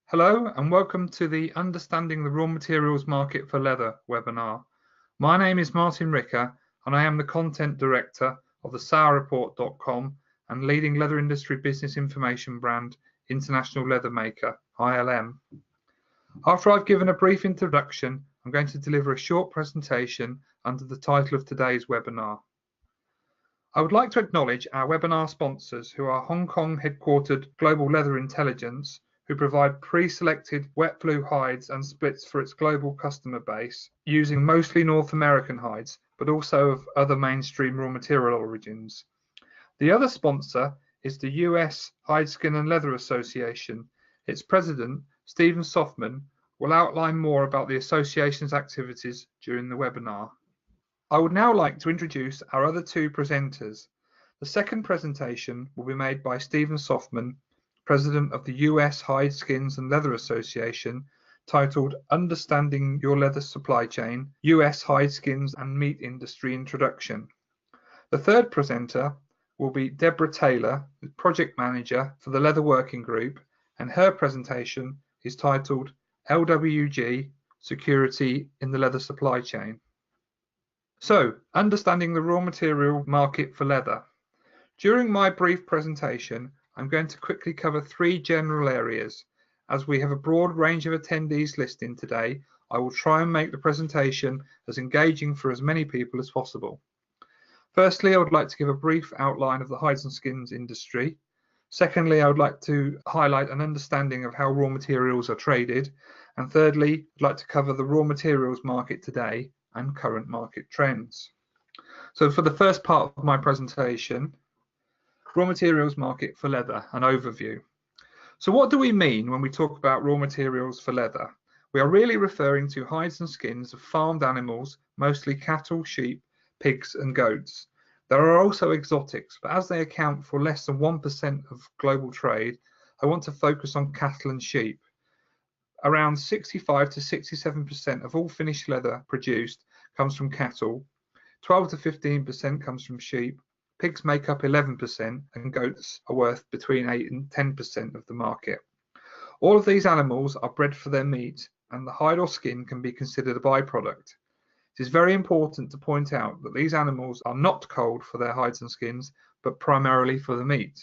Hello and welcome to the Understanding the Raw Materials Market for Leather webinar. My name is Martin Ricker and I am the Content Director of theSauerReport.com and leading leather industry business information brand International Leather Maker, ILM. After I've given a brief introduction, I'm going to deliver a short presentation under the title of today's webinar. I would like to acknowledge our webinar sponsors who are Hong Kong headquartered Global Leather Intelligence, who provide pre-selected wet blue hides and splits for its global customer base using mostly North American hides, but also of other mainstream raw material origins. The other sponsor is the US Hide, Skin and Leather Association. Its president, Stephen Softman, will outline more about the association's activities during the webinar. I would now like to introduce our other two presenters. The second presentation will be made by Stephen Softman, President of the US Hide, Skins and Leather Association, titled Understanding Your Leather Supply Chain, US Hide, Skins and Meat Industry Introduction. The third presenter will be Deborah Taylor, Project Manager for the Leather Working Group, and her presentation is titled LWG, Security in the Leather Supply Chain. So, understanding the raw material market for leather. During my brief presentation, I'm going to quickly cover three general areas. As we have a broad range of attendees listening today, I will try and make the presentation as engaging for as many people as possible. Firstly, I would like to give a brief outline of the hides and skins industry. Secondly, I would like to highlight an understanding of how raw materials are traded. And thirdly, I'd like to cover the raw materials market today and current market trends. So for the first part of my presentation, raw materials market for leather, an overview. So what do we mean when we talk about raw materials for leather? We are really referring to hides and skins of farmed animals, mostly cattle, sheep, pigs and goats. There are also exotics, but as they account for less than 1% of global trade, I want to focus on cattle and sheep. Around 65 to 67% of all finished leather produced comes from cattle, 12 to 15% comes from sheep, pigs make up 11%, and goats are worth between 8 and 10% of the market. All of these animals are bred for their meat, and the hide or skin can be considered a byproduct. It is very important to point out that these animals are not culled for their hides and skins, but primarily for the meat.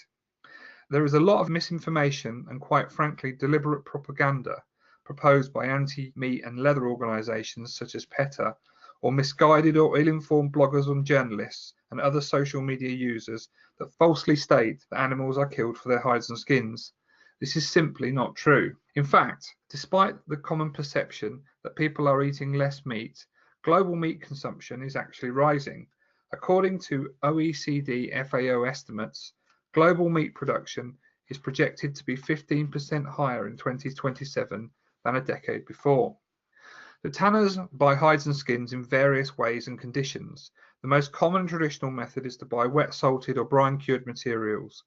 There is a lot of misinformation and, quite frankly, deliberate propaganda proposed by anti-meat and leather organisations such as PETA, or misguided or ill-informed bloggers and journalists and other social media users that falsely state that animals are killed for their hides and skins. This is simply not true. In fact, despite the common perception that people are eating less meat, global meat consumption is actually rising. According to OECD FAO estimates, global meat production is projected to be 15% higher in 2027 than a decade before. The tanners buy hides and skins in various ways and conditions. The most common traditional method is to buy wet salted or brine cured materials.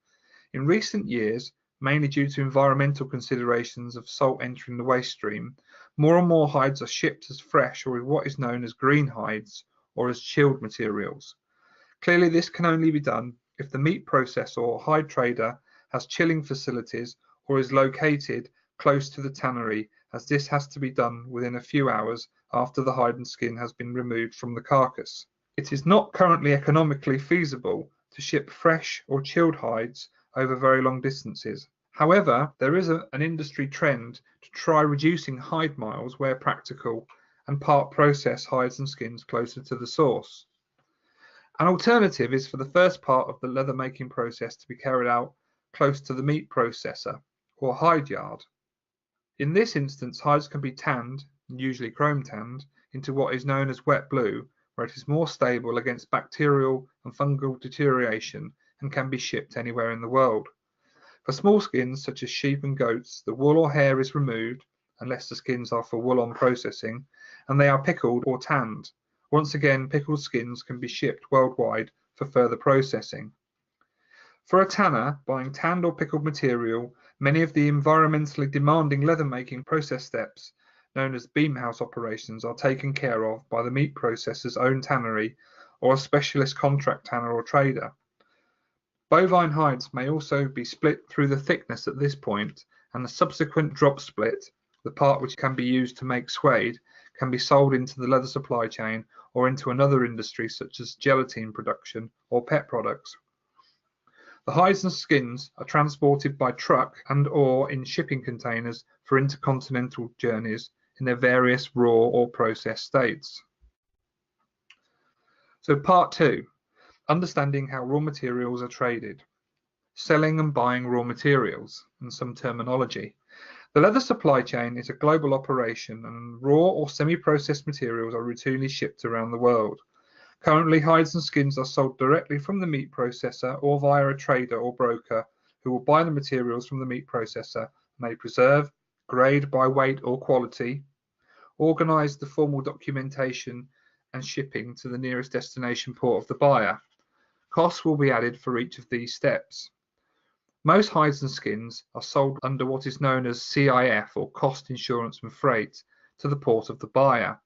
In recent years, mainly due to environmental considerations of salt entering the waste stream, more and more hides are shipped as fresh or with what is known as green hides or as chilled materials. Clearly this can only be done if the meat processor or hide trader has chilling facilities or is located close to the tannery, as this has to be done within a few hours after the hide and skin has been removed from the carcass. It is not currently economically feasible to ship fresh or chilled hides over very long distances. However, there is an industry trend to try reducing hide miles where practical and part process hides and skins closer to the source. An alternative is for the first part of the leather making process to be carried out close to the meat processor or hide yard. In this instance, hides can be tanned, usually chrome tanned, into what is known as wet blue, where it is more stable against bacterial and fungal deterioration and can be shipped anywhere in the world. For small skins such as sheep and goats, the wool or hair is removed, unless the skins are for wool-on processing, and they are pickled or tanned. Once again, pickled skins can be shipped worldwide for further processing. For a tanner, buying tanned or pickled material, many of the environmentally demanding leather-making process steps, known as beam house operations, are taken care of by the meat processor's own tannery or a specialist contract tanner or trader. Bovine hides may also be split through the thickness at this point, and the subsequent drop split, the part which can be used to make suede, can be sold into the leather supply chain or into another industry such as gelatin production or pet products. The hides and skins are transported by truck and or in shipping containers for intercontinental journeys in their various raw or processed states. So part 2, understanding how raw materials are traded. Selling and buying raw materials and some terminology. The leather supply chain is a global operation and raw or semi-processed materials are routinely shipped around the world. Currently, hides and skins are sold directly from the meat processor or via a trader or broker who will buy the materials from the meat processor, may preserve, grade by weight or quality, organize the formal documentation and shipping to the nearest destination port of the buyer. Costs will be added for each of these steps. Most hides and skins are sold under what is known as CIF or cost insurance and freight to the port of the buyer.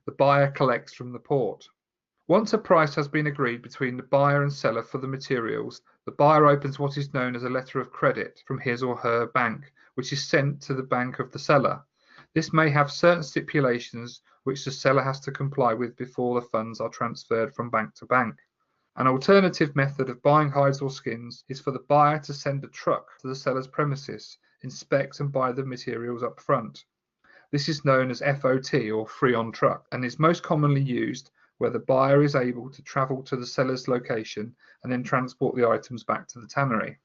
The buyer collects from the port. Once a price has been agreed between the buyer and seller for the materials, the buyer opens what is known as a letter of credit from his or her bank, which is sent to the bank of the seller. This may have certain stipulations which the seller has to comply with before the funds are transferred from bank to bank. An alternative method of buying hides or skins is for the buyer to send a truck to the seller's premises, inspect and buy the materials up front. This is known as FOT or free on truck and is most commonly used where the buyer is able to travel to the seller's location and then transport the items back to the tannery.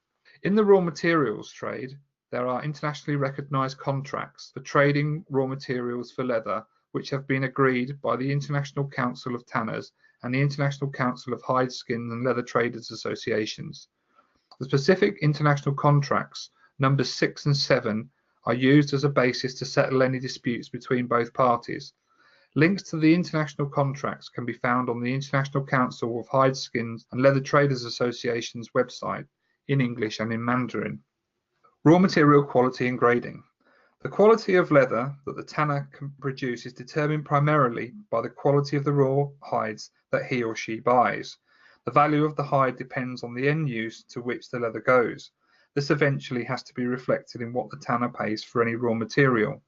In the raw materials trade, there are internationally recognized contracts for trading raw materials for leather which have been agreed by the International Council of Tanners and the International Council of Hide, Skin and Leather Traders Associations. The specific international contracts, numbers 6 and 7, are used as a basis to settle any disputes between both parties. Links to the international contracts can be found on the International Council of Hide, Skins and Leather Traders Association's website in English and in Mandarin. Raw material quality and grading. The quality of leather that the tanner can produce is determined primarily by the quality of the raw hides that he or she buys. The value of the hide depends on the end use to which the leather goes. This eventually has to be reflected in what the tanner pays for any raw material.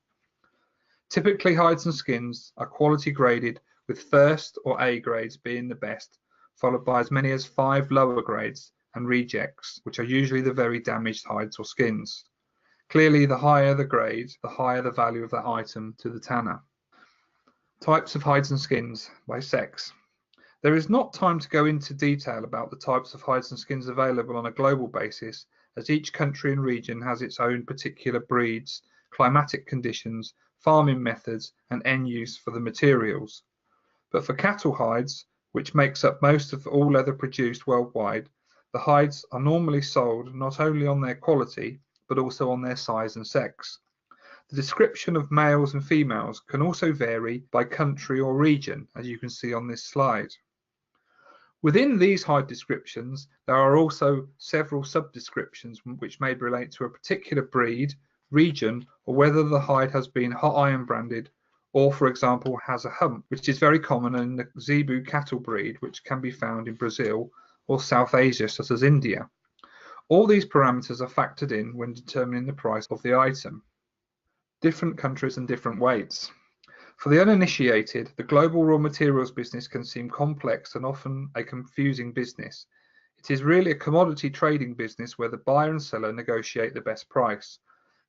Typically, hides and skins are quality graded, with first or A grades being the best, followed by as many as 5 lower grades and rejects, which are usually the very damaged hides or skins. Clearly, the higher the grade, the higher the value of that item to the tanner. Types of hides and skins by sex. There is not time to go into detail about the types of hides and skins available on a global basis, as each country and region has its own particular breeds, climatic conditions, farming methods and end use for the materials. But for cattle hides, which makes up most of all leather produced worldwide, the hides are normally sold not only on their quality but also on their size and sex. The description of males and females can also vary by country or region, as you can see on this slide. Within these hide descriptions, there are also several subdescriptions which may relate to a particular breed, region, or whether the hide has been hot iron branded or, for example, has a hump, which is very common in the Zebu cattle breed, which can be found in Brazil or South Asia, such as India. All these parameters are factored in when determining the price of the item. Different countries and different weights. For the uninitiated, the global raw materials business can seem complex and often a confusing business. It is really a commodity trading business where the buyer and seller negotiate the best price.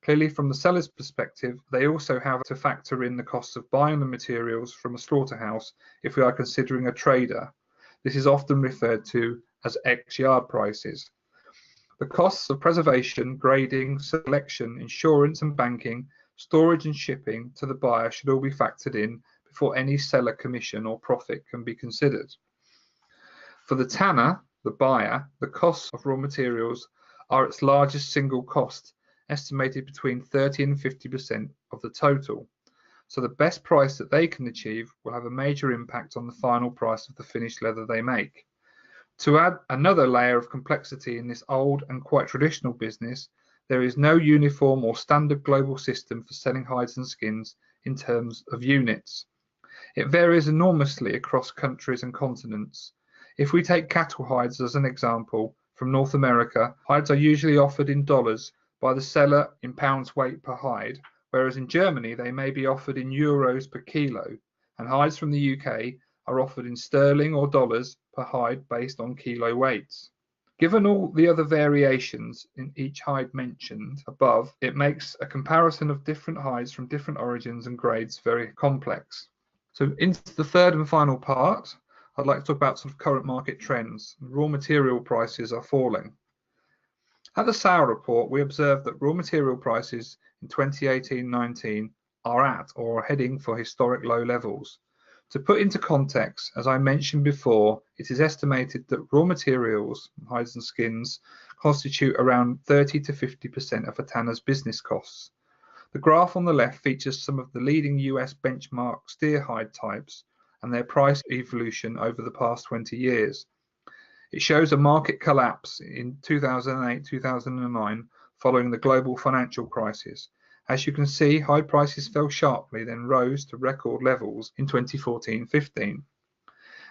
Clearly, from the seller's perspective, they also have to factor in the costs of buying the materials from a slaughterhouse if we are considering a trader. This is often referred to as ex-yard prices. The costs of preservation, grading, selection, insurance and banking, storage and shipping to the buyer should all be factored in before any seller commission or profit can be considered. For the tanner, the buyer, the costs of raw materials are its largest single cost, estimated between 30 and 50% of the total. So the best price that they can achieve will have a major impact on the final price of the finished leather they make. To add another layer of complexity in this old and quite traditional business, there is no uniform or standard global system for selling hides and skins in terms of units. It varies enormously across countries and continents. If we take cattle hides as an example, from North America, hides are usually offered in dollars by the seller in pounds weight per hide, whereas in Germany they may be offered in euros per kilo, and hides from the UK are offered in sterling or dollars per hide based on kilo weights. Given all the other variations in each hide mentioned above, it makes a comparison of different hides from different origins and grades very complex. So into the third and final part, I'd like to talk about sort of current market trends. Raw material prices are falling. At the SauerReport, we observed that raw material prices in 2018-19 are at or heading for historic low levels. To put into context, as I mentioned before, it is estimated that raw materials, hides and skins, constitute around 30 to 50% of a tanner's business costs. The graph on the left features some of the leading US benchmark steer hide types and their price evolution over the past 20 years. It shows a market collapse in 2008-2009 following the global financial crisis. As you can see, hide prices fell sharply, then rose to record levels in 2014-15.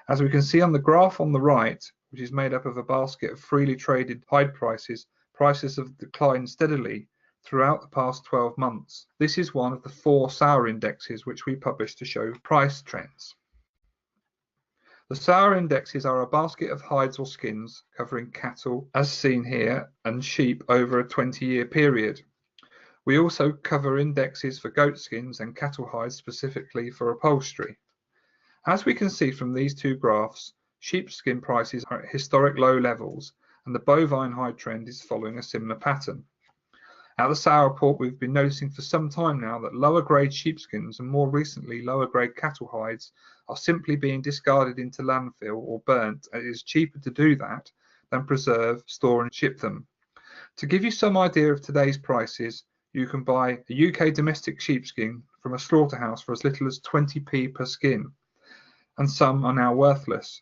As we can see on the graph on the right, which is made up of a basket of freely traded hide prices, prices have declined steadily throughout the past 12 months. This is one of the 4 Sauer indexes which we publish to show price trends. The Sauer indexes are a basket of hides or skins covering cattle, as seen here, and sheep over a 20-year period. We also cover indexes for goat skins and cattle hides specifically for upholstery. As we can see from these two graphs, sheepskin prices are at historic low levels, and the bovine hide trend is following a similar pattern. At the SauerReport, we've been noticing for some time now that lower grade sheepskins and more recently lower grade cattle hides are simply being discarded into landfill or burnt, as it is cheaper to do that than preserve, store and ship them. To give you some idea of today's prices, you can buy a UK domestic sheepskin from a slaughterhouse for as little as 20p per skin, and some are now worthless.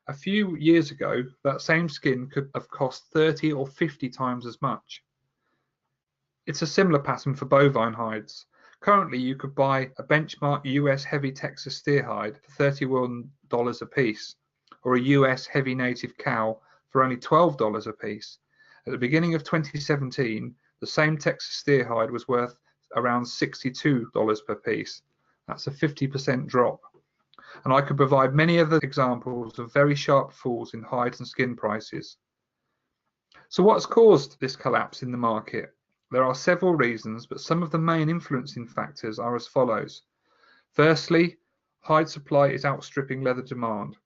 A few years ago, that same skin could have cost 30 or 50 times as much. It's a similar pattern for bovine hides. Currently, you could buy a benchmark US heavy Texas steer hide for $31 a piece, or a US heavy native cow for only $12 a piece. At the beginning of 2017, the same Texas steer hide was worth around $62 per piece. That's a 50% drop. And I could provide many other examples of very sharp falls in hides and skin prices. So what's caused this collapse in the market? There are several reasons, but some of the main influencing factors are as follows. Firstly, hide supply is outstripping leather demand.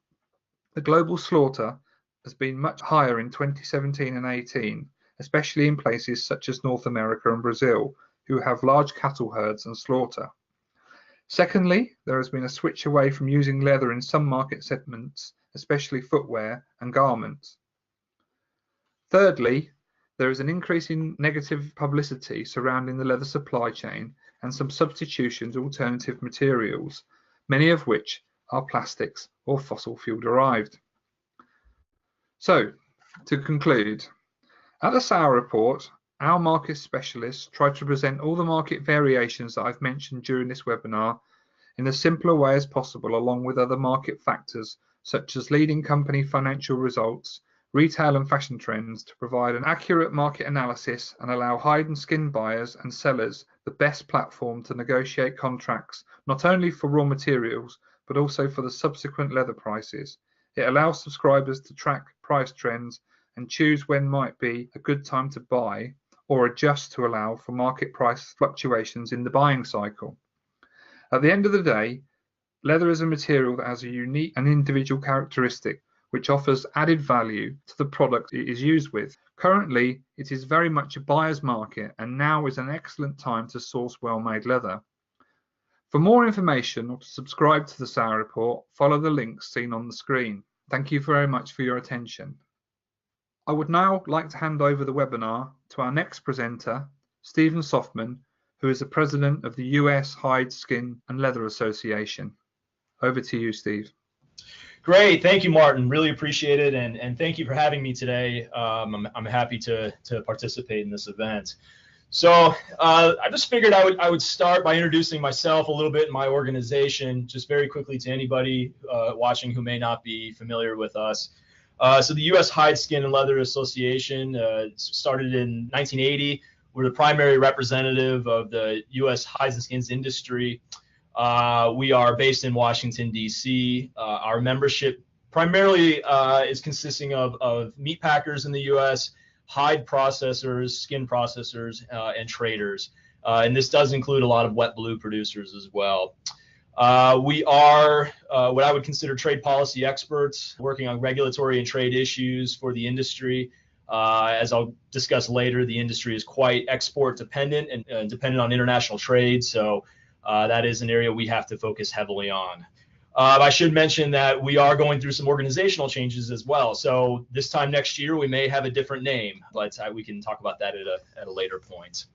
The global slaughter has been much higher in 2017 and 18, especially in places such as North America and Brazil, who have large cattle herds and slaughter. Secondly, there has been a switch away from using leather in some market segments, especially footwear and garments. Thirdly, there is an increase in negative publicity surrounding the leather supply chain and some substitutions of alternative materials, many of which are plastics or fossil fuel derived. So, to conclude, at the SauerReport, our market specialists try to present all the market variations that I've mentioned during this webinar in as simpler way as possible, along with other market factors such as leading company financial results, retail and fashion trends, to provide an accurate market analysis and allow hide and skin buyers and sellers the best platform to negotiate contracts, not only for raw materials, but also for the subsequent leather prices. It allows subscribers to track price trends and choose when might be a good time to buy or adjust to allow for market price fluctuations in the buying cycle. At the end of the day, leather is a material that has a unique and individual characteristic which offers added value to the product it is used with. Currently, it is very much a buyer's market, and now is an excellent time to source well-made leather. For more information or to subscribe to the SauerReport, follow the links seen on the screen. Thank you very much for your attention. I would now like to hand over the webinar to our next presenter, Stephen Softman, who is the president of the US Hide, Skin and Leather Association. Over to you, Steve. Great, thank you, Martin. Really appreciate it, and thank you for having me today. I'm happy to participate in this event. So I just figured I would start by introducing myself a little bit and my organization, just very quickly to anybody watching who may not be familiar with us. So the U.S. Hide, Skin and Leather Association started in 1980. We're the primary representative of the U.S. hides and skins industry. We are based in Washington, D.C. Our membership primarily is consisting of meat packers in the U.S., hide processors, skin processors, and traders. And this does include a lot of wet blue producers as well. We are what I would consider trade policy experts, working on regulatory and trade issues for the industry. As I'll discuss later, the industry is quite export dependent and dependent on international trade. So that is an area we have to focus heavily on. I should mention that we are going through some organizational changes as well. So this time next year, we may have a different name, but we can talk about that at a later point.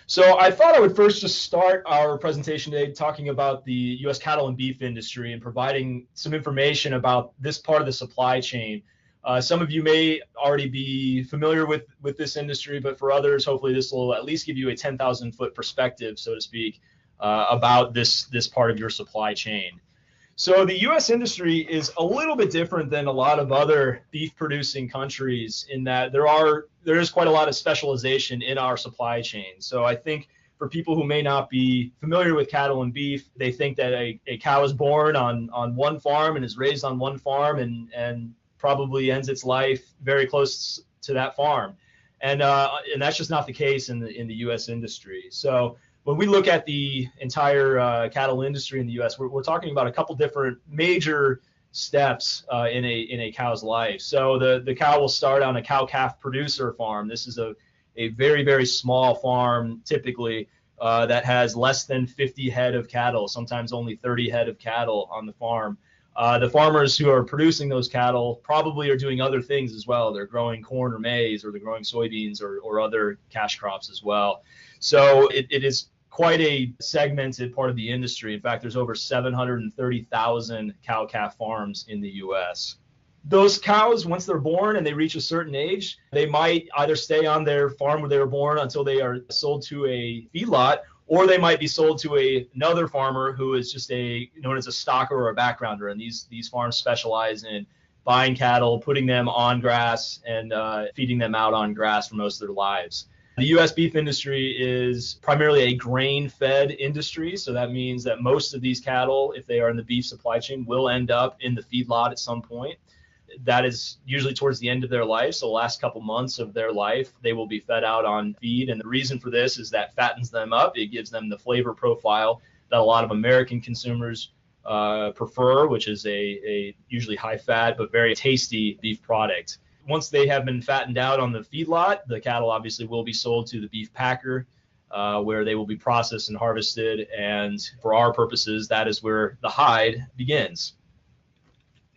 So I thought I would first just start our presentation today talking about the U.S. cattle and beef industry and providing some information about this part of the supply chain. Some of you may already be familiar with this industry, but for others, hopefully this will at least give you a 10,000-foot perspective, so to speak, about this part of your supply chain. So the U.S. industry is a little bit different than a lot of other beef-producing countries in that there is quite a lot of specialization in our supply chain. So I think for people who may not be familiar with cattle and beef, they think that a cow is born on one farm and is raised on one farm and probably ends its life very close to that farm. And that's just not the case in the U.S. industry. So when we look at the entire cattle industry in the U.S., we're talking about a couple different major steps in a cow's life. So the cow will start on a cow-calf producer farm. This is a very, very small farm, typically, that has less than 50 head of cattle, sometimes only 30 head of cattle on the farm. The farmers who are producing those cattle probably are doing other things as well. They're growing corn or maize, or they're growing soybeans or other cash crops as well. So it is quite a segmented part of the industry. In fact, there's over 730,000 cow-calf farms in the U.S. Those cows, once they're born and they reach a certain age, they might either stay on their farm where they were born until they are sold to a feedlot, or they might be sold to another farmer who is just known as a stocker or a backgrounder. And these farms specialize in buying cattle, putting them on grass, and feeding them out on grass for most of their lives. The U.S. beef industry is primarily a grain-fed industry, so that means that most of these cattle, if they are in the beef supply chain, will end up in the feedlot at some point. That is usually towards the end of their life, so the last couple months of their life, they will be fed out on feed, and the reason for this is that fattens them up. It gives them the flavor profile that a lot of American consumers prefer, which is a usually high-fat but very tasty beef product. Once they have been fattened out on the feedlot, the cattle obviously will be sold to the beef packer, where they will be processed and harvested. And for our purposes, that is where the hide begins.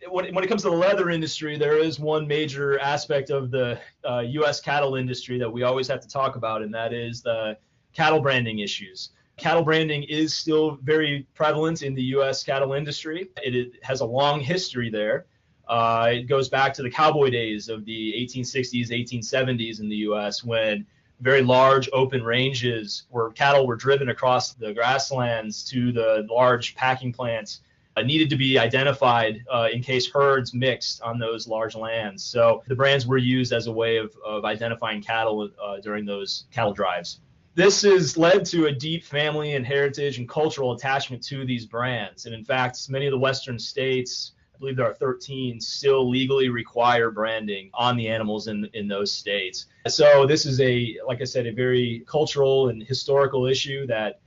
When it comes to the leather industry, there is one major aspect of the U.S. cattle industry that we always have to talk about, and that is the cattle branding issues. Cattle branding is still very prevalent in the U.S. cattle industry. It has a long history there. It goes back to the cowboy days of the 1860s, 1870s in the U.S., when very large open ranges where cattle were driven across the grasslands to the large packing plants needed to be identified in case herds mixed on those large lands. So the brands were used as a way of identifying cattle during those cattle drives. This has led to a deep family and heritage and cultural attachment to these brands. And in fact, many of the Western states, I believe there are 13, still legally require branding on the animals in those states. So this is like I said, a very cultural and historical issue that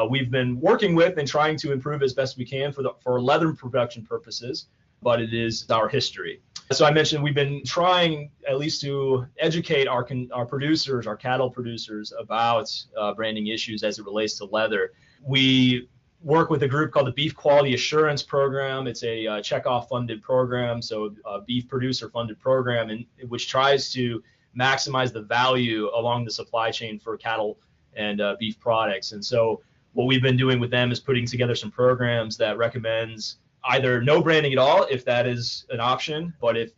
we've been working with and trying to improve as best we can for leather production purposes, but it is our history. So I mentioned we've been trying at least to educate our producers, our cattle producers, about branding issues as it relates to leather. We work with a group called the Beef Quality Assurance Program. It's a checkoff funded program, so a beef producer funded program, which tries to maximize the value along the supply chain for cattle and beef products. And so what we've been doing with them is putting together some programs that recommends either no branding at all, if that is an option, but if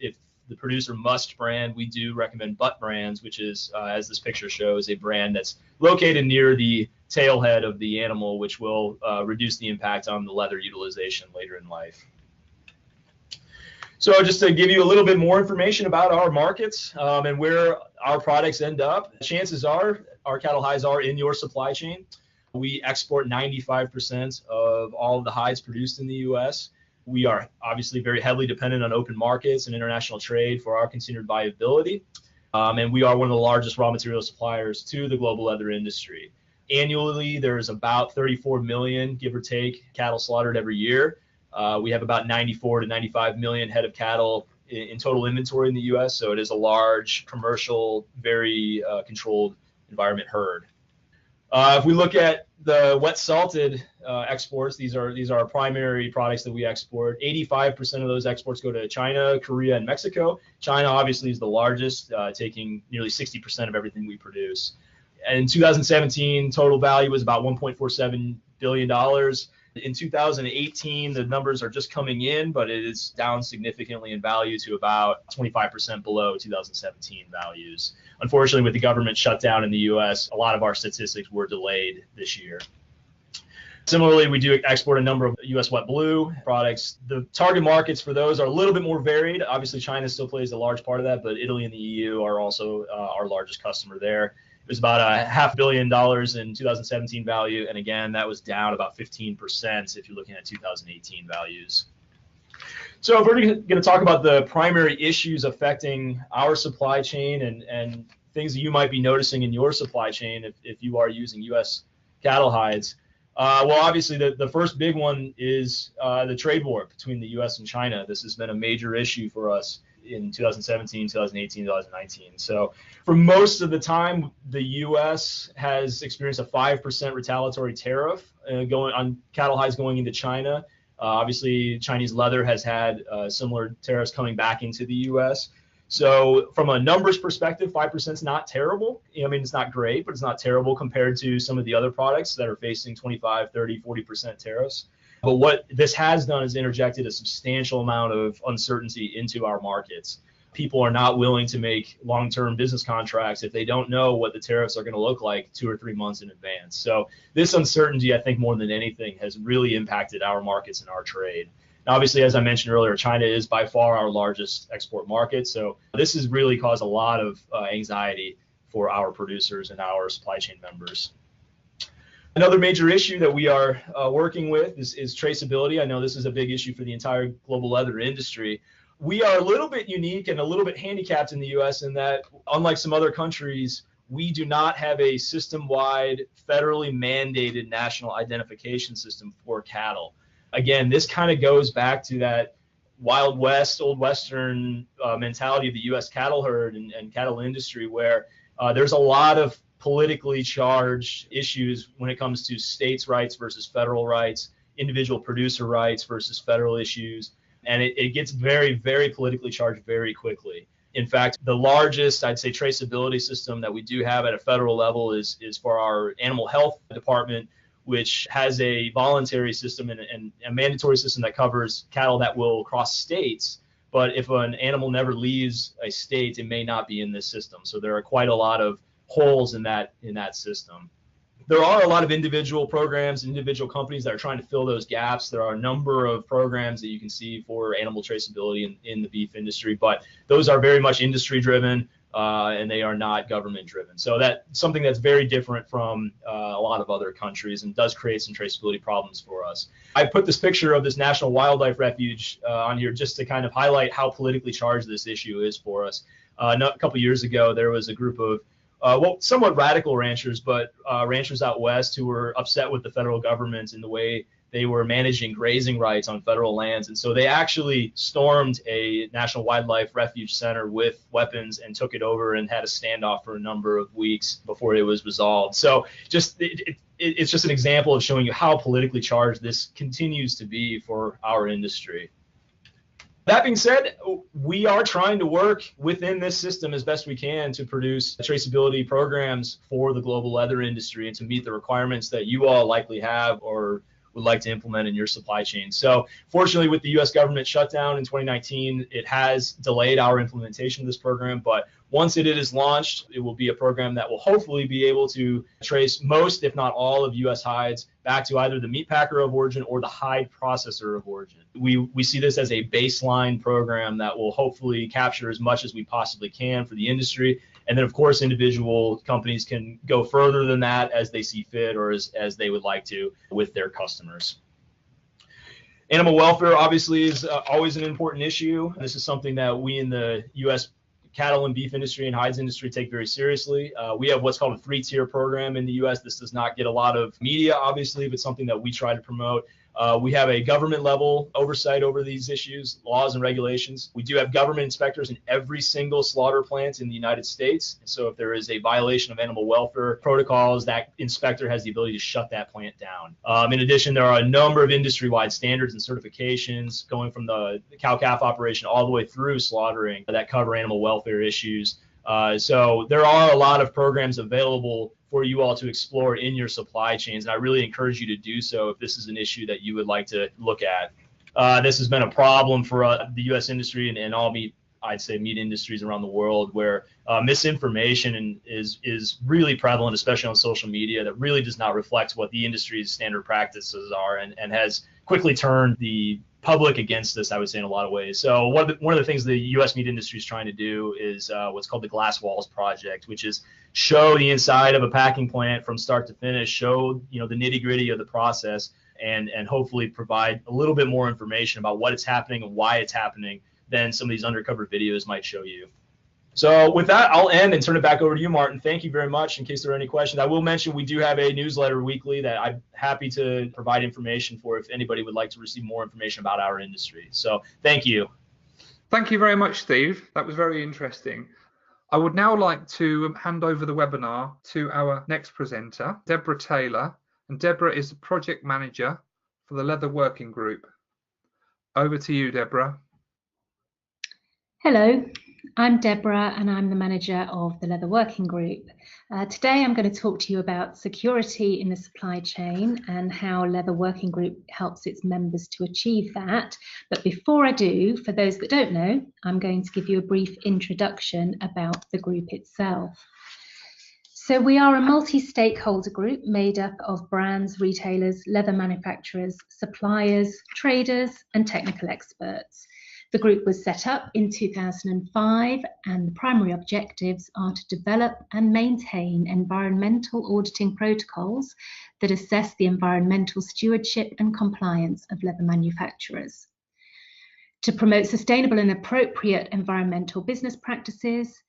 the producer must brand, we do recommend butt brands, which is, as this picture shows, a brand that's located near the tail head of the animal, which will reduce the impact on the leather utilization later in life. So just to give you a little bit more information about our markets and where our products end up, chances are our cattle hides are in your supply chain. We export 95% of all of the hides produced in the U.S. We are obviously very heavily dependent on open markets and international trade for our continued viability. And we are one of the largest raw material suppliers to the global leather industry. Annually, there's about 34 million, give or take, cattle slaughtered every year. We have about 94 to 95 million head of cattle in total inventory in the U.S., so it is a large commercial, very controlled environment herd. If we look at the wet salted exports, these are our primary products that we export. 85% of those exports go to China, Korea, and Mexico. China obviously is the largest, taking nearly 60% of everything we produce. And in 2017, total value was about $1.47 billion. In 2018, the numbers are just coming in, but it is down significantly in value to about 25% below 2017 values. Unfortunately, with the government shutdown in the U.S., a lot of our statistics were delayed this year. Similarly, we do export a number of U.S. wet blue products. The target markets for those are a little bit more varied. Obviously, China still plays a large part of that, but Italy and the EU are also our largest customer there. It was about $500 million in 2017 value, and again, that was down about 15% if you're looking at 2018 values. So if we're going to talk about the primary issues affecting our supply chain and things that you might be noticing in your supply chain if you are using U.S. cattle hides, well, obviously the first big one is the trade war between the U.S. and China. This has been a major issue for us in 2017, 2018, 2019. So for most of the time, the U.S. has experienced a 5% retaliatory tariff going on cattle hides going into China. Obviously, Chinese leather has had similar tariffs coming back into the U.S. So from a numbers perspective, 5% is not terrible. I mean, it's not great, but it's not terrible compared to some of the other products that are facing 25, 30, 40% tariffs. But what this has done is interjected a substantial amount of uncertainty into our markets. People are not willing to make long-term business contracts if they don't know what the tariffs are going to look like 2 or 3 months in advance. So this uncertainty, I think more than anything, has really impacted our markets and our trade. Now, obviously, as I mentioned earlier, China is by far our largest export market. So this has really caused a lot of anxiety for our producers and our supply chain members. Another major issue that we are working with is traceability. I know this is a big issue for the entire global leather industry. We are a little bit unique and a little bit handicapped in the U.S. in that, unlike some other countries, we do not have a system-wide, federally mandated national identification system for cattle. Again, this kind of goes back to that Wild West, Old Western mentality of the U.S. cattle herd and cattle industry, where there's a lot of politically charged issues when it comes to states' rights versus federal rights, individual producer rights versus federal issues. And it gets very, very politically charged very quickly. In fact, the largest, I'd say, traceability system that we do have at a federal level is for our animal health department, which has a voluntary system and a mandatory system that covers cattle that will cross states. But if an animal never leaves a state, it may not be in this system. So there are quite a lot of holes in that system. There are a lot of individual programs, individual companies that are trying to fill those gaps. There are a number of programs that you can see for animal traceability in the beef industry, but those are very much industry driven and they are not government driven. So that's something that's very different from a lot of other countries and does create some traceability problems for us. I put this picture of this National Wildlife Refuge on here just to kind of highlight how politically charged this issue is for us. A couple years ago, there was a group of somewhat radical ranchers, but ranchers out west who were upset with the federal government in the way they were managing grazing rights on federal lands. And so they actually stormed a National Wildlife Refuge Center with weapons and took it over and had a standoff for a number of weeks before it was resolved. So it's just an example of showing you how politically charged this continues to be for our industry. That being said, we are trying to work within this system as best we can to produce traceability programs for the global leather industry and to meet the requirements that you all likely have or would like to implement in your supply chain. So fortunately, with the US government shutdown in 2019, it has delayed our implementation of this program, but once it is launched, it will be a program that will hopefully be able to trace most, if not all, of US hides back to either the meat packer of origin or the hide processor of origin. We see this as a baseline program that will hopefully capture as much as we possibly can for the industry. And then, of course, individual companies can go further than that as they see fit or as they would like to with their customers. Animal welfare, obviously, is always an important issue. This is something that we in the U.S. cattle and beef industry and hides industry take very seriously. We have what's called a 3-tier program in the U.S. This does not get a lot of media, obviously, but something that we try to promote. We have a government level oversight over these issues, laws and regulations. We do have government inspectors in every single slaughter plant in the United States. So if there is a violation of animal welfare protocols, that inspector has the ability to shut that plant down. In addition, there are a number of industry-wide standards and certifications going from the cow-calf operation all the way through slaughtering that cover animal welfare issues. So there are a lot of programs available for you all to explore in your supply chains, and I really encourage you to do so if this is an issue that you would like to look at. This has been a problem for the U.S. industry and all meat, I'd say meat industries around the world, where misinformation is really prevalent, especially on social media, that really does not reflect what the industry's standard practices are, and has quickly turned the public against this, I would say, in a lot of ways. So one of the things the U.S. meat industry is trying to do is what's called the Glass Walls Project, which is show the inside of a packing plant from start to finish, show the nitty-gritty of the process, and hopefully provide a little bit more information about what is happening and why it's happening than some of these undercover videos might show you. So with that, I'll end and turn it back over to you, Martin. Thank you very much. In case there are any questions, I will mention we do have a newsletter weekly that I'm happy to provide information for if anybody would like to receive more information about our industry. So thank you. Thank you very much, Steve. That was very interesting. I would now like to hand over the webinar to our next presenter, Deborah Taylor. And Deborah is the project manager for the Leather Working Group. Over to you, Deborah. Hello, I'm Deborah and I'm the manager of the Leather Working Group. Today I'm going to talk to you about security in the supply chain and how Leather Working Group helps its members to achieve that. But before I do, for those that don't know, I'm going to give you a brief introduction about the group itself. So we are a multi-stakeholder group made up of brands, retailers, leather manufacturers, suppliers, traders and technical experts. The group was set up in 2005 and the primary objectives are to develop and maintain environmental auditing protocols that assess the environmental stewardship and compliance of leather manufacturers, to promote sustainable and appropriate environmental business practices,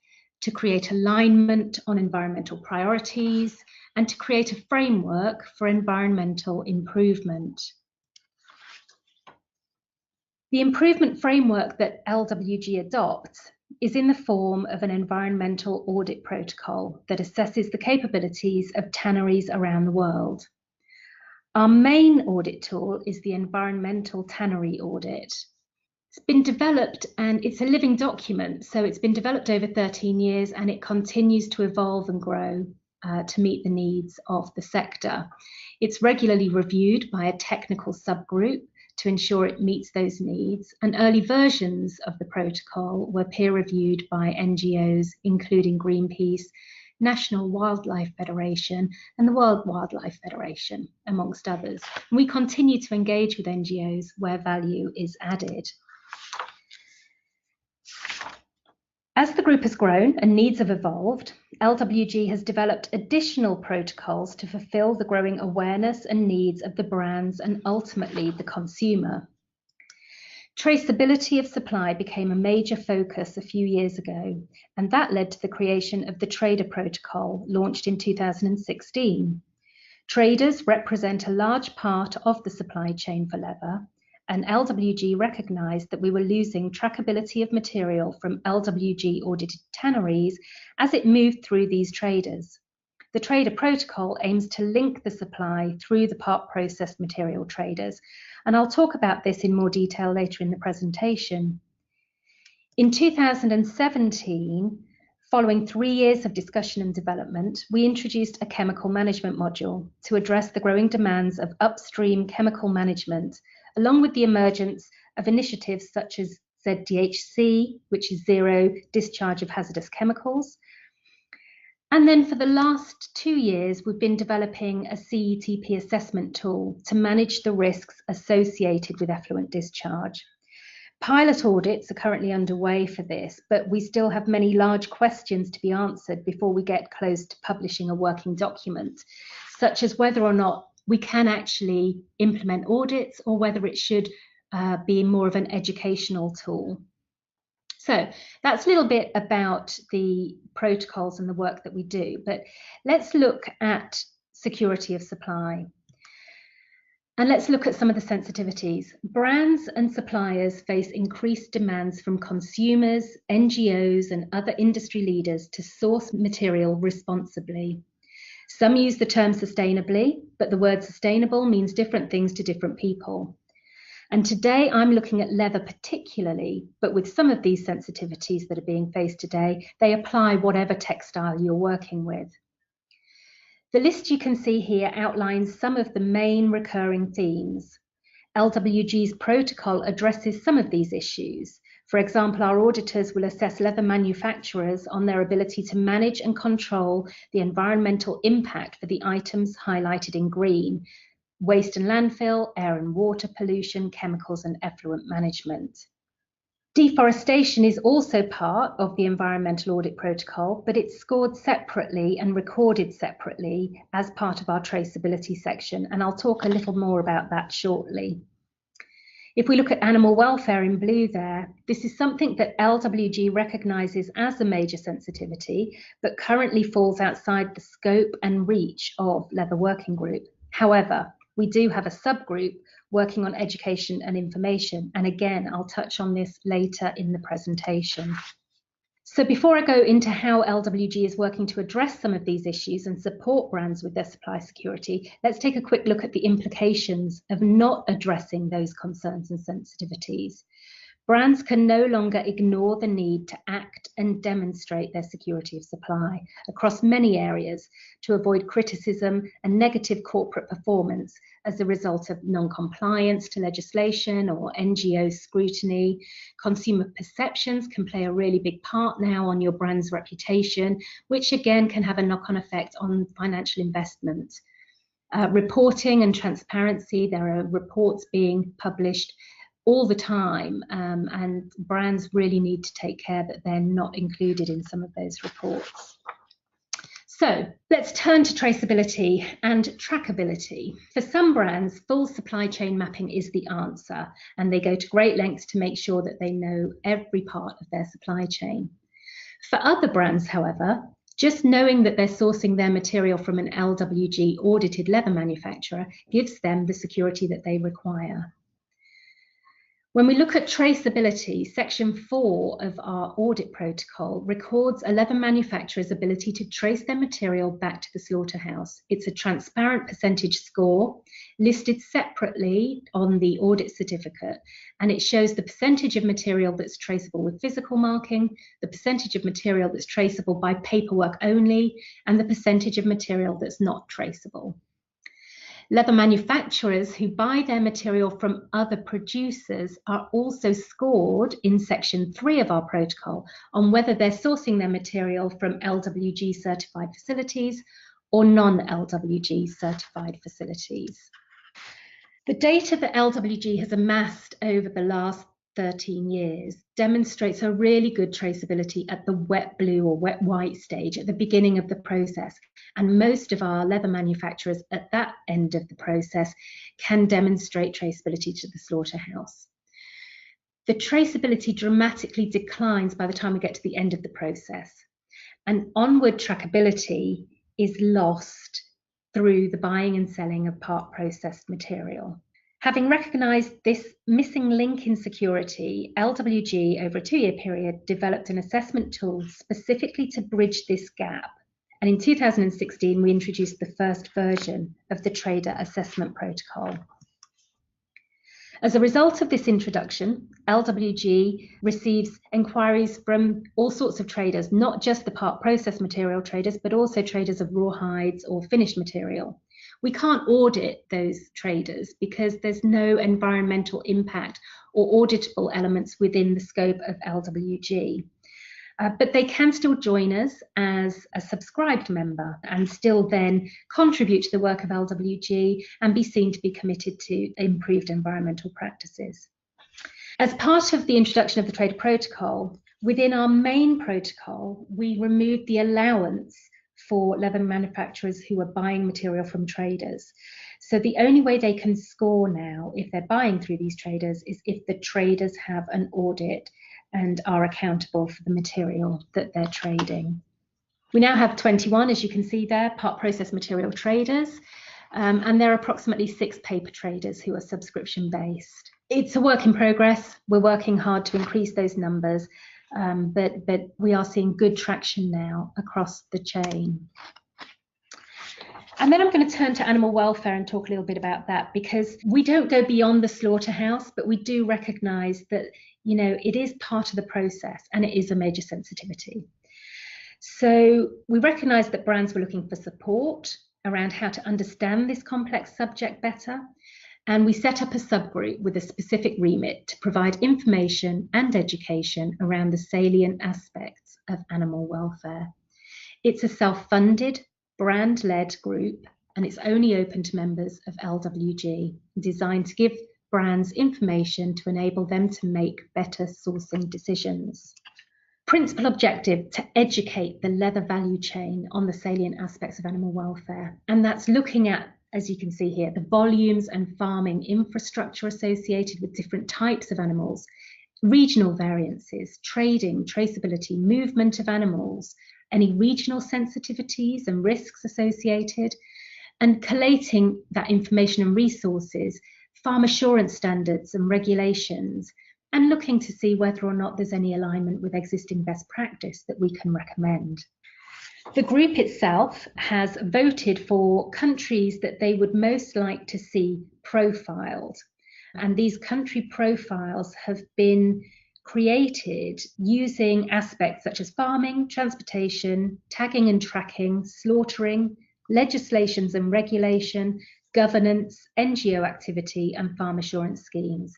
to create alignment on environmental priorities, and to create a framework for environmental improvement. The improvement framework that LWG adopts is in the form of an environmental audit protocol that assesses the capabilities of tanneries around the world. Our main audit tool is the Environmental Tannery Audit. It's been developed and it's a living document, so it's been developed over 13 years and it continues to evolve and grow to meet the needs of the sector. It's regularly reviewed by a technical subgroup to ensure it meets those needs, and early versions of the protocol were peer-reviewed by NGOs including Greenpeace, National Wildlife Federation and the World Wildlife Federation, amongst others. And we continue to engage with NGOs where value is added. As the group has grown and needs have evolved, LWG has developed additional protocols to fulfill the growing awareness and needs of the brands and ultimately the consumer. Traceability of supply became a major focus a few years ago, and that led to the creation of the Trader Protocol, launched in 2016. Traders represent a large part of the supply chain for leather, and LWG recognised that we were losing trackability of material from LWG audited tanneries as it moved through these traders. The Trader Protocol aims to link the supply through the part processed material traders, and I'll talk about this in more detail later in the presentation. In 2017, Following 3 years of discussion and development, we introduced a chemical management module to address the growing demands of upstream chemical management, along with the emergence of initiatives such as ZDHC, which is Zero Discharge of Hazardous Chemicals. And then for the last 2 years, we've been developing a CETP assessment tool to manage the risks associated with effluent discharge. Pilot audits are currently underway for this, but we still have many large questions to be answered before we get close to publishing a working document, such as whether or not we can actually implement audits or whether it should be more of an educational tool. So that's a little bit about the protocols and the work that we do, but let's look at security of supply. And let's look at some of the sensitivities. Brands and suppliers face increased demands from consumers, NGOs, and other industry leaders to source material responsibly. Some use the term sustainably, but the word sustainable means different things to different people. And today I'm looking at leather particularly, but with some of these sensitivities that are being faced today, they apply whatever textile you're working with. The list you can see here outlines some of the main recurring themes. LWG's protocol addresses some of these issues. For example, our auditors will assess leather manufacturers on their ability to manage and control the environmental impact for the items highlighted in green: waste and landfill, air and water pollution, chemicals and effluent management. Deforestation is also part of the environmental audit protocol, but it's scored separately and recorded separately as part of our traceability section, and I'll talk a little more about that shortly. If we look at animal welfare in blue there, this is something that LWG recognises as a major sensitivity, but currently falls outside the scope and reach of Leather Working Group. However, we do have a subgroup working on education and information, and again, I'll touch on this later in the presentation. So before I go into how LWG is working to address some of these issues and support brands with their supply security, let's take a quick look at the implications of not addressing those concerns and sensitivities. Brands can no longer ignore the need to act and demonstrate their security of supply across many areas to avoid criticism and negative corporate performance as a result of non-compliance to legislation or NGO scrutiny. Consumer perceptions can play a really big part now on your brand's reputation, which again can have a knock-on effect on financial investment. Reporting and transparency, there are reports being published all the time, and brands really need to take care that they're not included in some of those reports. So let's turn to traceability and trackability. For some brands, full supply chain mapping is the answer, and they go to great lengths to make sure that they know every part of their supply chain. For other brands, however, just knowing that they're sourcing their material from an LWG audited leather manufacturer gives them the security that they require. When we look at traceability, Section 4 of our audit protocol records a leather manufacturer's ability to trace their material back to the slaughterhouse. It's a transparent percentage score listed separately on the audit certificate, and it shows the percentage of material that's traceable with physical marking, the percentage of material that's traceable by paperwork only, and the percentage of material that's not traceable. Leather manufacturers who buy their material from other producers are also scored in Section 3 of our protocol on whether they're sourcing their material from LWG certified facilities or non-LWG certified facilities. The data that LWG has amassed over the last 13 years demonstrates a really good traceability at the wet blue or wet white stage at the beginning of the process, and most of our leather manufacturers at that end of the process can demonstrate traceability to the slaughterhouse. The traceability dramatically declines by the time we get to the end of the process, and onward trackability is lost through the buying and selling of part processed material. Having recognised this missing link in security, LWG, over a 2-year period, developed an assessment tool specifically to bridge this gap. And in 2016, we introduced the first version of the Trader Assessment Protocol. As a result of this introduction, LWG receives inquiries from all sorts of traders, not just the part processed material traders, but also traders of raw hides or finished material. We can't audit those traders because there's no environmental impact or auditable elements within the scope of LWG. But they can still join us as a subscribed member and still then contribute to the work of LWG and be seen to be committed to improved environmental practices. As part of the introduction of the Trader Protocol, within our main protocol, we removed the allowance for leather manufacturers who are buying material from traders. So the only way they can score now, if they're buying through these traders, is if the traders have an audit and are accountable for the material that they're trading. We now have 21, as you can see there, part processed material traders, and there are approximately 6 paper traders who are subscription based. It's a work in progress. We're working hard to increase those numbers, but we are seeing good traction now across the chain. And then I'm going to turn to animal welfare and talk a little bit about that, because we don't go beyond the slaughterhouse, but we do recognise that, you know, it is part of the process and it is a major sensitivity. So we recognise that brands were looking for support around how to understand this complex subject better. And we set up a subgroup with a specific remit to provide information and education around the salient aspects of animal welfare. It's a self-funded, brand-led group, and it's only open to members of LWG, designed to give brands information to enable them to make better sourcing decisions. Principal objective: to educate the leather value chain on the salient aspects of animal welfare. And that's looking at, as you can see here, the volumes and farming infrastructure associated with different types of animals, regional variances, trading, traceability, movement of animals, any regional sensitivities and risks associated, and collating that information and resources, farm assurance standards and regulations, and looking to see whether or not there's any alignment with existing best practice that we can recommend. The group itself has voted for countries that they would most like to see profiled, and these country profiles have been created using aspects such as farming, transportation, tagging and tracking, slaughtering, legislations and regulation, governance, NGO activity, and farm assurance schemes.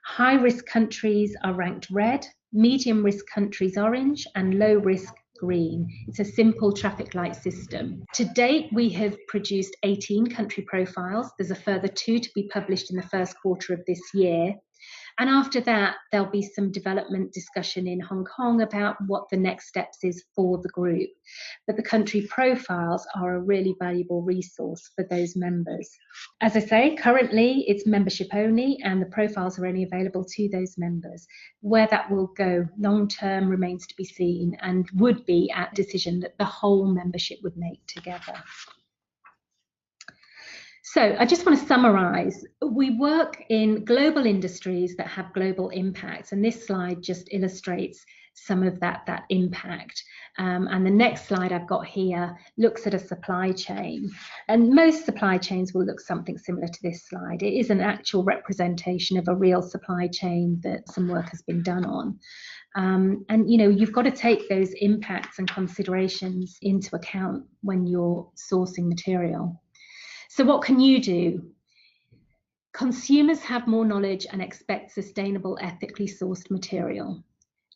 High-risk countries are ranked red, medium-risk countries orange, and low-risk green. It's a simple traffic light system. To date, we have produced 18 country profiles. There's a further 2 to be published in the first quarter of this year. And after that, there'll be some development discussion in Hong Kong about what the next steps is for the group. But the country profiles are a really valuable resource for those members. As I say, currently it's membership only, and the profiles are only available to those members. Where that will go long term remains to be seen, and would be a decision that the whole membership would make together. So I just want to summarise. We work in global industries that have global impacts, and this slide just illustrates some of that impact. And the next slide I've got here looks at a supply chain, and most supply chains will look something similar to this slide. It is an actual representation of a real supply chain that some work has been done on. And you know, you've got to take those impacts and considerations into account when you're sourcing material. So what can you do? Consumers have more knowledge and expect sustainable, ethically sourced material.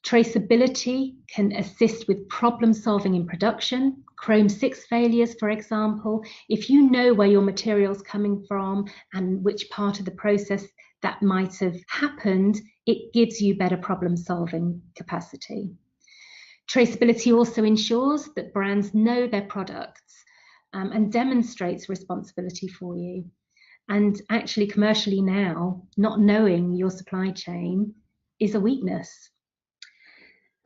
Traceability can assist with problem solving in production. Chrome 6 failures, for example. If you know where your material's coming from and which part of the process that might have happened, it gives you better problem solving capacity. Traceability also ensures that brands know their products and demonstrates responsibility for you. And actually, commercially now, not knowing your supply chain is a weakness.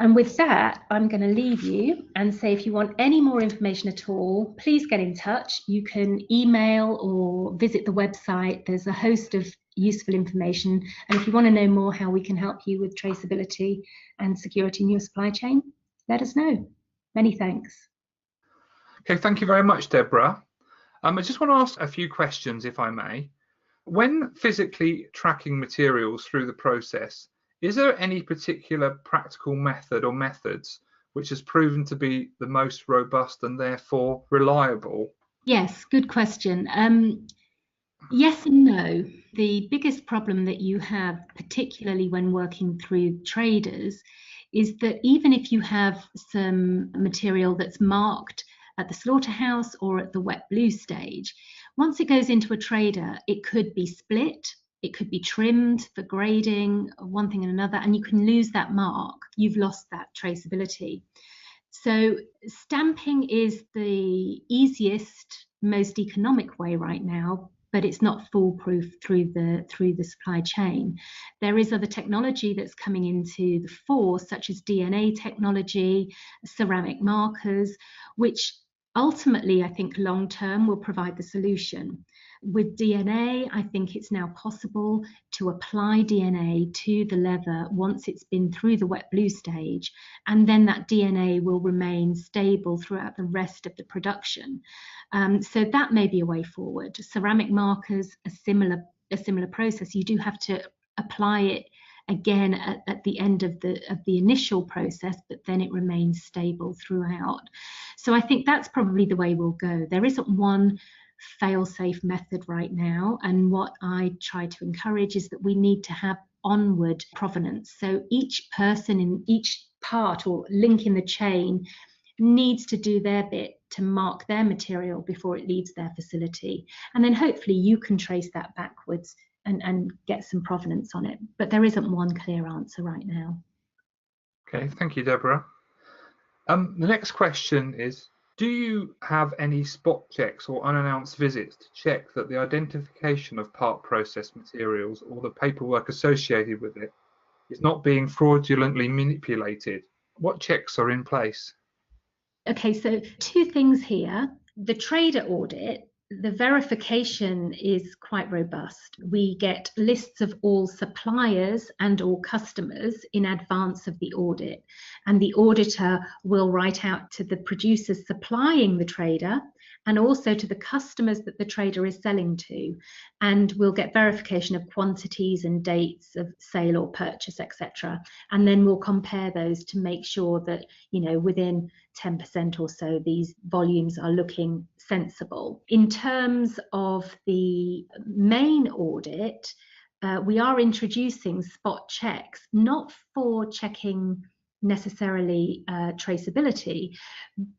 And with that, I'm going to leave you and say, if you want any more information at all, please get in touch. You can email or visit the website. There's a host of useful information. And if you want to know more how we can help you with traceability and security in your supply chain, let us know. Many thanks. Okay, thank you very much, Deborah. I just want to ask a few questions, if I may. When physically tracking materials through the process, is there any particular practical method or methods which has proven to be the most robust and therefore reliable? Yes, good question. Yes and no. The biggest problem that you have, particularly when working through traders, is that even if you have some material that's marked at the slaughterhouse or at the wet blue stage, once it goes into a trader, it could be split, it could be trimmed for grading, one thing and another, and you can lose that mark. You've lost that traceability. So stamping is the easiest, most economic way right now, but it's not foolproof through the supply chain. There is other technology that's coming into the fore, such as DNA technology, ceramic markers, which ultimately, I think long term will provide the solution. With DNA, I think it's now possible to apply DNA to the leather once it's been through the wet blue stage, and then that DNA will remain stable throughout the rest of the production. So that may be a way forward. Ceramic markers, a similar process. You do have to apply it again at the end of the initial process, but then it remains stable throughout. So I think that's probably the way we'll go. There isn't one fail-safe method right now, and what I try to encourage is that we need to have onward provenance. So each person in each part or link in the chain needs to do their bit to mark their material before it leaves their facility, and then hopefully you can trace that backwards and get some provenance on it. But there isn't one clear answer right now. Okay, thank you, Deborah. The next question is, do you have any spot checks or unannounced visits to check that the identification of part processed materials or the paperwork associated with it is not being fraudulently manipulated? What checks are in place? Okay, so two things here. The trader audit, the verification is quite robust. We get lists of all suppliers and all customers in advance of the audit, and the auditor will write out to the producers supplying the trader and also to the customers that the trader is selling to, and we'll get verification of quantities and dates of sale or purchase, etc. And then we'll compare those to make sure that, you know, within 10% or so these volumes are looking sensible. In terms of the main audit, we are introducing spot checks, not for checking necessarily traceability,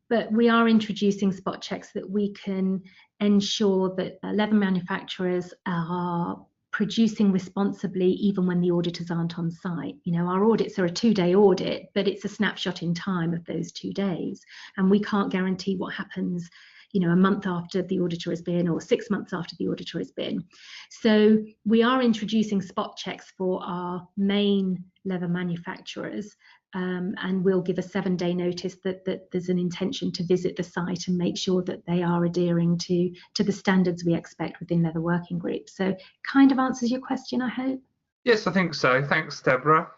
but we are introducing spot checks that we can ensure that leather manufacturers are producing responsibly even when the auditors aren't on site. You know, our audits are a 2-day audit, but it's a snapshot in time of those 2 days, and we can't guarantee what happens, you know, a month after the auditor has been or 6 months after the auditor has been. So we are introducing spot checks for our main leather manufacturers, and we'll give a 7-day notice that there's an intention to visit the site and make sure that they are adhering to the standards we expect within Leather Working Group. So kind of answers your question, I hope. Yes, I think so. Thanks, Deborah.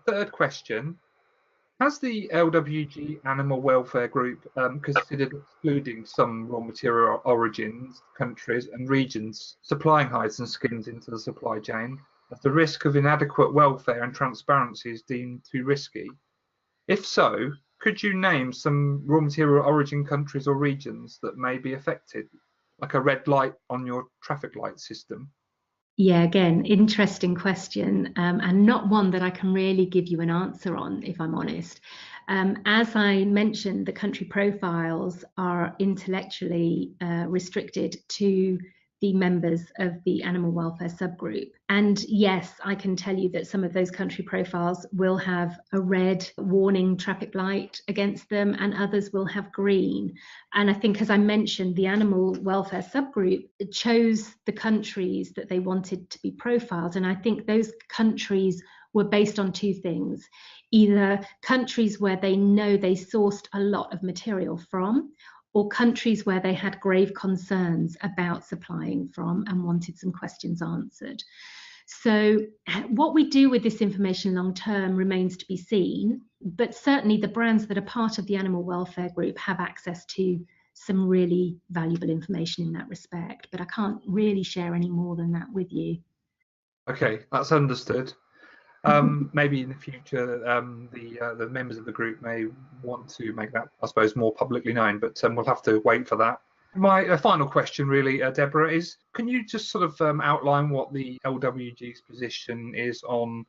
Third question. Has the LWG Animal Welfare Group considered excluding some raw material origins, countries and regions supplying hides and skins into the supply chain as the risk of inadequate welfare and transparency is deemed too risky? If so, could you name some raw material origin countries or regions that may be affected, like a red light on your traffic light system? Yeah, again, interesting question, and not one that I can really give you an answer on, if I'm honest. As I mentioned, the country profiles are intellectually restricted to the members of the animal welfare subgroup. And yes, I can tell you that some of those country profiles will have a red warning traffic light against them, and others will have green. And I think, as I mentioned, the animal welfare subgroup chose the countries that they wanted to be profiled. And I think those countries were based on two things: either countries where they know they sourced a lot of material from, or countries where they had grave concerns about supplying from and wanted some questions answered. So what we do with this information long term remains to be seen, but certainly the brands that are part of the animal welfare group have access to some really valuable information in that respect, but I can't really share any more than that with you. Okay, that's understood. Maybe in the future, the members of the group may want to make that, I suppose, more publicly known, but we'll have to wait for that. My final question, really, Deborah, is can you just sort of outline what the LWG's position is on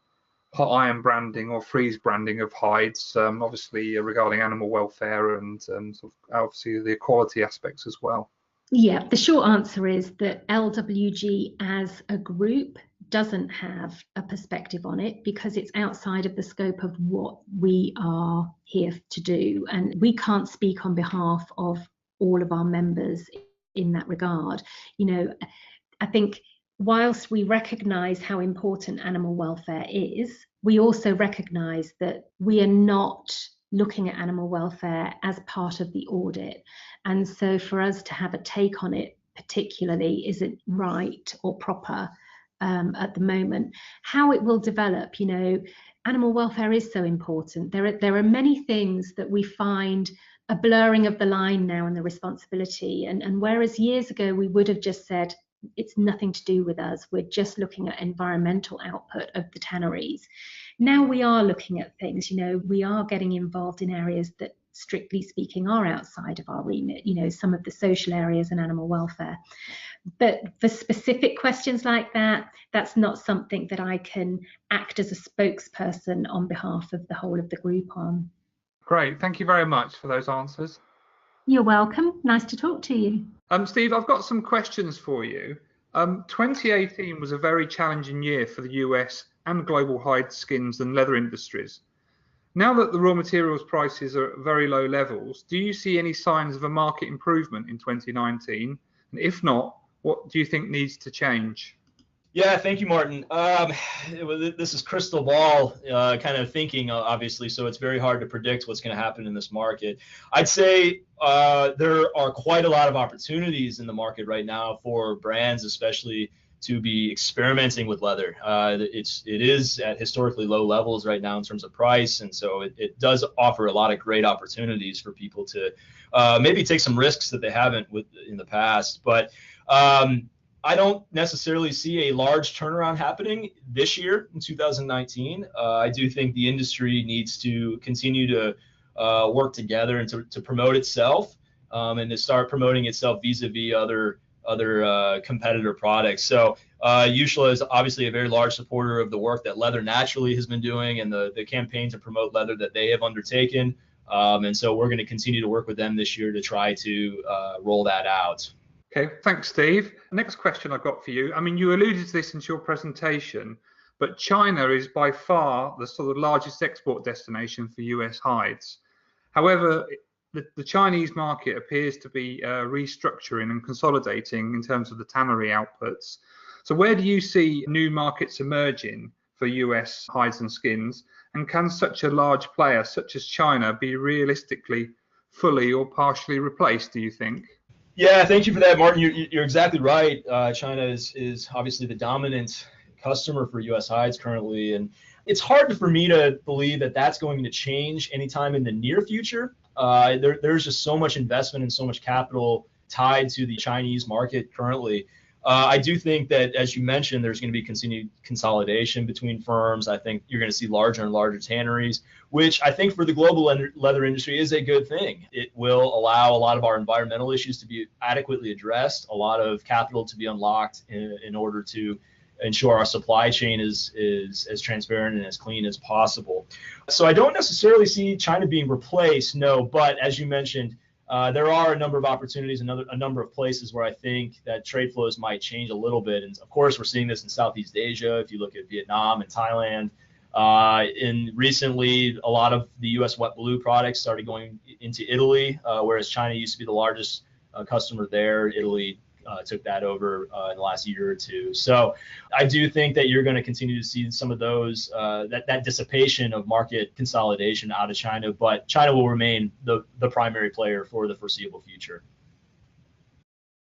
hot iron branding or freeze branding of hides, obviously regarding animal welfare and sort of obviously the equality aspects as well? Yeah, the short answer is that LWG as a group doesn't have a perspective on it because it's outside of the scope of what we are here to do. And we can't speak on behalf of all of our members in that regard. You know, I think whilst we recognise how important animal welfare is, we also recognise that we are not looking at animal welfare as part of the audit. And so for us to have a take on it particularly isn't right or proper at the moment. How it will develop, you know, animal welfare is so important. There are many things that we find a blurring of the line now in the responsibility. And whereas years ago we would have just said, it's nothing to do with us, we're just looking at environmental output of the tanneries. Now we are looking at things, you know, we are getting involved in areas that strictly speaking are outside of our remit, you know, some of the social areas and animal welfare. But for specific questions like that, that's not something that I can act as a spokesperson on behalf of the whole of the group on. Great, thank you very much for those answers. You're welcome, nice to talk to you. Steve, I've got some questions for you. 2018 was a very challenging year for the US and global hide, skins and leather industries. Now that the raw materials prices are at very low levels, do you see any signs of a market improvement in 2019? And if not, what do you think needs to change? Yeah, thank you, Martin. This is crystal ball kind of thinking, obviously, so it's very hard to predict what's going to happen in this market. I'd say there are quite a lot of opportunities in the market right now for brands, especially to be experimenting with leather. It is at historically low levels right now in terms of price, and so it does offer a lot of great opportunities for people to maybe take some risks that they haven't in the past. But I don't necessarily see a large turnaround happening this year in 2019. I do think the industry needs to continue to work together and to promote itself and to start promoting itself vis-a-vis other competitor products. So USHLA is obviously a very large supporter of the work that Leather Naturally has been doing and the campaign to promote leather that they have undertaken. And so we're going to continue to work with them this year to try to roll that out. Okay, thanks, Steve. Next question I've got for you. I mean, you alluded to this in your presentation, but China is by far the sort of largest export destination for US hides. However, the Chinese market appears to be restructuring and consolidating in terms of the tannery outputs. So where do you see new markets emerging for US hides and skins? And can such a large player such as China be realistically fully or partially replaced, do you think? Yeah, thank you for that, Martin. You're exactly right. China is obviously the dominant customer for U.S. hides currently, and it's hard for me to believe that that's going to change anytime in the near future. There's just so much investment and so much capital tied to the Chinese market currently. I do think that, as you mentioned, there's going to be continued consolidation between firms. I think you're going to see larger and larger tanneries, which I think for the global leather industry is a good thing. It will allow a lot of our environmental issues to be adequately addressed, a lot of capital to be unlocked in order to ensure our supply chain is as transparent and as clean as possible. So I don't necessarily see China being replaced, no, but as you mentioned, there are a number of opportunities, a number of places where I think that trade flows might change a little bit. And of course, we're seeing this in Southeast Asia. If you look at Vietnam and Thailand, and recently, a lot of the U.S. wet blue products started going into Italy, whereas China used to be the largest customer there. Italy took that over in the last year or two. So I do think that you're going to continue to see some of those, that dissipation of market consolidation out of China, but China will remain the primary player for the foreseeable future.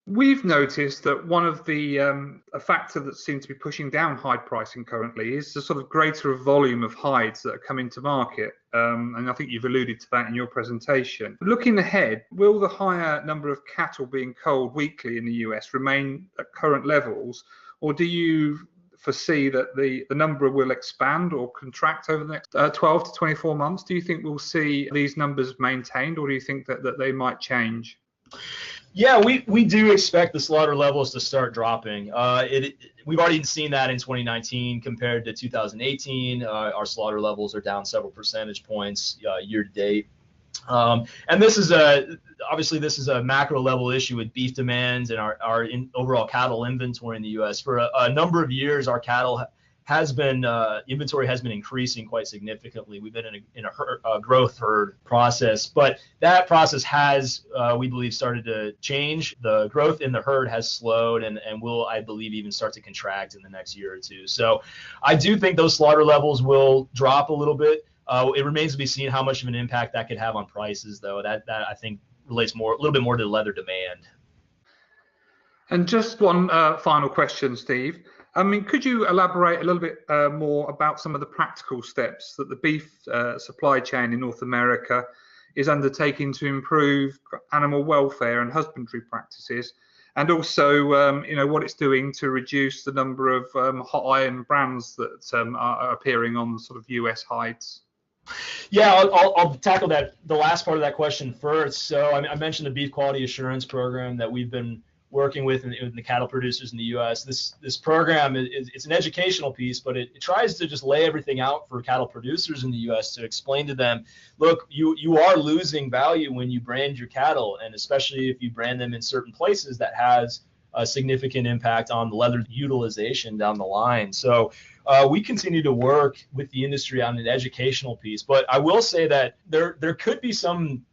We've noticed that one of the a factor that seems to be pushing down hide pricing currently is the sort of greater volume of hides that are coming to market. And I think you've alluded to that in your presentation. Looking ahead, will the higher number of cattle being culled weekly in the US remain at current levels, or do you foresee that the number will expand or contract over the next 12 to 24 months? Do you think we'll see these numbers maintained, or do you think that they might change? Yeah, we do expect the slaughter levels to start dropping. We've already seen that in 2019 compared to 2018. Our slaughter levels are down several percentage points year to date. And this is obviously this is a macro level issue with beef demands and our overall cattle inventory in the U.S. For a number of years, our cattle inventory has been increasing quite significantly. We've been in a growth herd process, but that process has, we believe, started to change. The growth in the herd has slowed and will, I believe, even start to contract in the next year or two. So I do think those slaughter levels will drop a little bit. It remains to be seen how much of an impact that could have on prices, though. That I think relates a little bit more to leather demand. And just one final question, Steve. I mean, could you elaborate a little bit more about some of the practical steps that the beef supply chain in North America is undertaking to improve animal welfare and husbandry practices, and also, what it's doing to reduce the number of hot iron brands that are appearing on sort of US hides? Yeah, I'll tackle the last part of that question first. So I mentioned the beef quality assurance program that we've been working with in the cattle producers in the U.S. This program it's an educational piece, but it tries to just lay everything out for cattle producers in the U.S. to explain to them, look, you are losing value when you brand your cattle, and especially if you brand them in certain places that has a significant impact on the leather utilization down the line. So we continue to work with the industry on an educational piece, but I will say that there could be some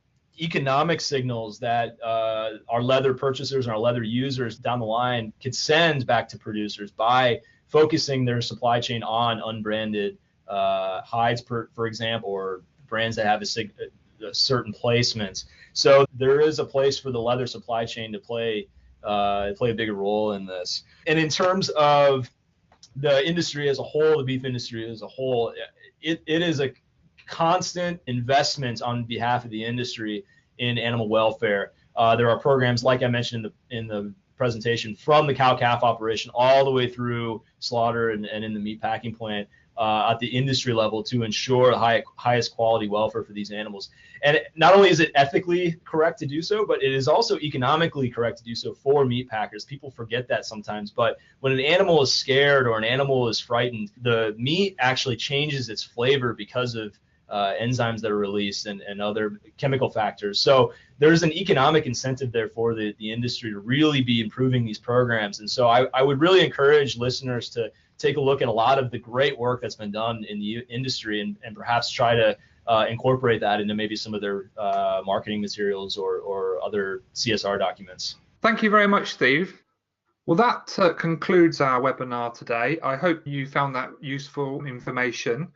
economic signals that our leather purchasers and our leather users down the line could send back to producers by focusing their supply chain on unbranded hides, for example, or brands that have a certain placement. So there is a place for the leather supply chain to play a bigger role in this. And in terms of the industry as a whole, the beef industry as a whole, it is a constant investment on behalf of the industry in animal welfare. There are programs, like I mentioned in the presentation, from the cow-calf operation all the way through slaughter and in the meat packing plant at the industry level to ensure the highest quality welfare for these animals. And not only is it ethically correct to do so, but it is also economically correct to do so for meat packers. People forget that sometimes, but when an animal is scared or an animal is frightened, the meat actually changes its flavor because of enzymes that are released and other chemical factors. So there's an economic incentive there for the industry to really be improving these programs. And so I would really encourage listeners to take a look at a lot of the great work that's been done in the industry and perhaps try to incorporate that into maybe some of their marketing materials or other CSR documents. Thank you very much, Steve. Well, that concludes our webinar today. I hope you found that useful information.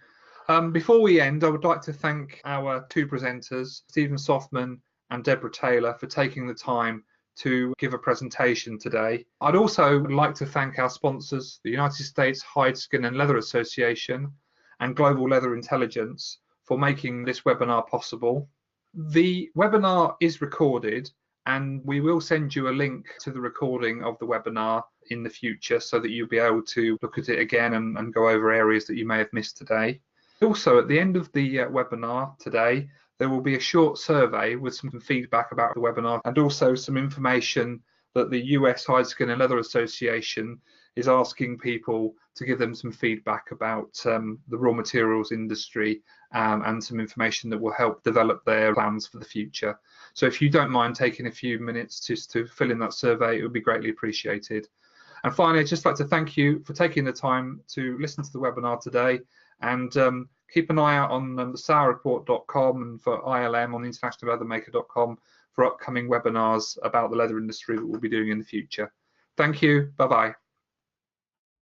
Before we end, I would like to thank our two presenters, Stephen Softman and Deborah Taylor, for taking the time to give a presentation today. I'd also like to thank our sponsors, the United States Hide, Skin and Leather Association and Global Leather Intelligence, for making this webinar possible. The webinar is recorded, and we will send you a link to the recording of the webinar in the future so that you'll be able to look at it again and go over areas that you may have missed today. Also, at the end of the webinar today, there will be a short survey with some feedback about the webinar and also some information that the US Hide, Skin and Leather Association is asking people to give them some feedback about the raw materials industry and some information that will help develop their plans for the future. So if you don't mind taking a few minutes just to fill in that survey, it would be greatly appreciated. And finally, I'd just like to thank you for taking the time to listen to the webinar today. And keep an eye out on theSauerReport.com and for ILM on internationalleathermaker.com for upcoming webinars about the leather industry that we'll be doing in the future. Thank you. Bye-bye.